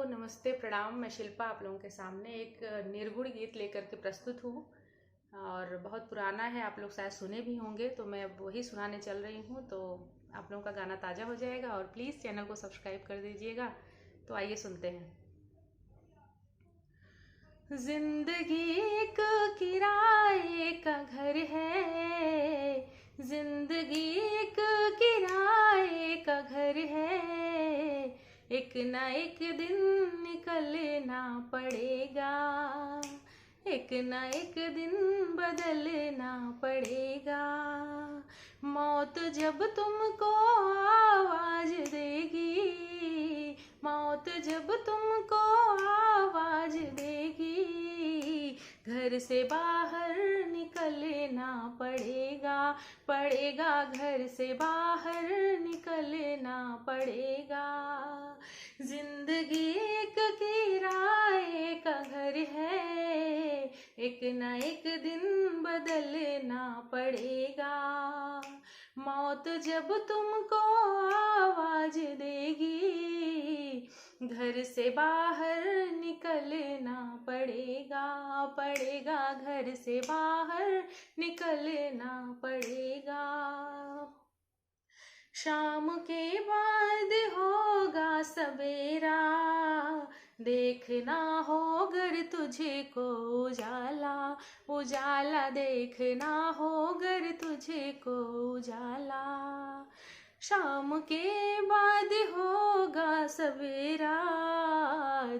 नमस्ते प्रणाम। मैं शिल्पा आप लोगों के सामने एक निर्गुण गीत लेकर के प्रस्तुत हूँ और बहुत पुराना है, आप लोग शायद सुने भी होंगे, तो मैं वही सुनाने चल रही हूँ। तो आप लोगों का गाना ताज़ा हो जाएगा और प्लीज़ चैनल को सब्सक्राइब कर दीजिएगा। तो आइए सुनते हैं। जिंदगी एक किराए का घर है, जिंदगी एक किराए का घर है, एक ना एक दिन निकलना पड़ेगा, एक ना एक दिन बदलना पड़ेगा। मौत जब तुमको आवाज देगी, मौत जब तुमको आवाज देगी, घर से बाहर निकलना पड़ेगा, पड़ेगा घर से बाहर निकलना पड़ेगा। जिंदगी एक किराए का घर है, एक ना एक दिन बदलना पड़ेगा। मौत जब तुमको आवाज देगी, घर से बाहर निकलना पड़ेगा, पड़ेगा घर से बाहर निकलना पड़ेगा। शाम के बाद होगा सवेरा, देखना हो घर तुझे को उजाला, उजाला देखना हो घर तुझे को उजाला। शाम के बाद होगा सवेरा,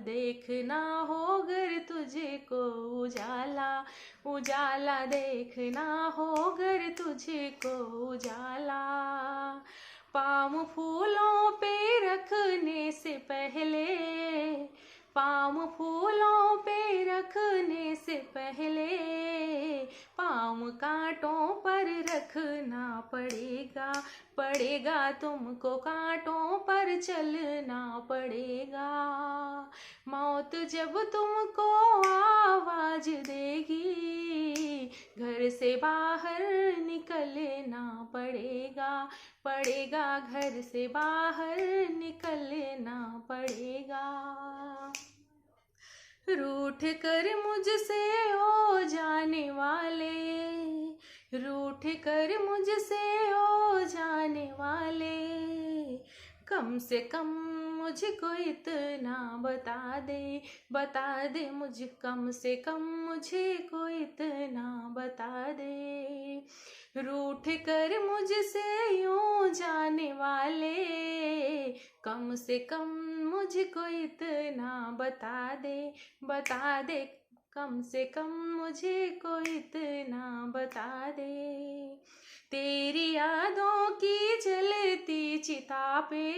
देखना हो घर तुझे को उजाला, उजाला देखना हो घर तुझे को उजाला। पाँव फूलों पे रखने से पहले, पाँव फूलों पे रखने से पहले, पाँव कांटों पर रखना पड़ेगा, पड़ेगा तुमको कांटों पर चलना पड़ेगा। मौत जब तुमको आवाज देगी, घर से बाहर निकलना पड़ेगा, पड़ेगा घर से बाहर निकलना पड़ेगा। रूठ कर मुझसे ओ जाने वाले, रूठ कर मुझसे ओ जाने वाले, कम से कम मुझको इतना बता दे, बता दे मुझ कम से कम मुझे को इतना बता दे। रूठ कर मुझसे यूं जाने वाले, कम से कम मुझको इतना बता दे, बता दे कम से कम मुझे को इतना बता दे। तेरी यादों की जलती चिता पे,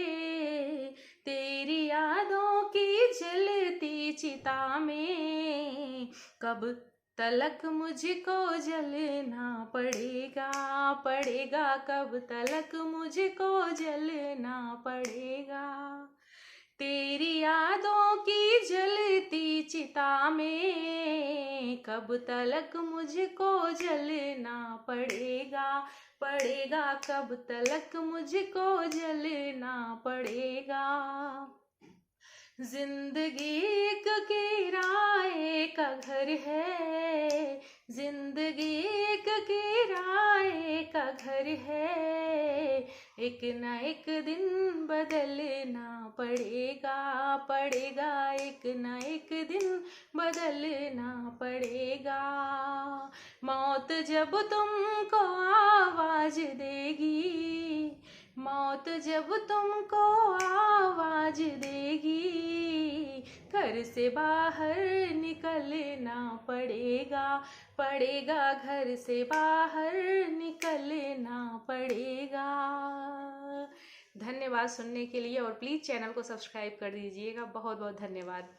तेरी यादों की जलती चिता में, कब तलक मुझको जलना पड़ेगा, पड़ेगा कब तलक मुझको जलना पड़ेगा। तेरी यादों की जलती चिता में, कब तलक मुझको जलना पड़ेगा, पड़ेगा कब तलक मुझको जलना पड़ेगा। जिंदगी एक किराए का घर है, जिंदगी एक किराए का घर है, एक ना एक दिन बदलना पड़ेगा, पड़ेगा एक ना एक दिन बदलना पड़ेगा। मौत जब तुमको आवाज देगी, मौत जब तुमको आवाज देगी, घर से बाहर निकलना पड़ेगा, पड़ेगा घर से बाहर निकलना पड़ेगा। धन्यवाद सुनने के लिए और प्लीज़ चैनल को सब्सक्राइब कर दीजिएगा। बहुत बहुत धन्यवाद।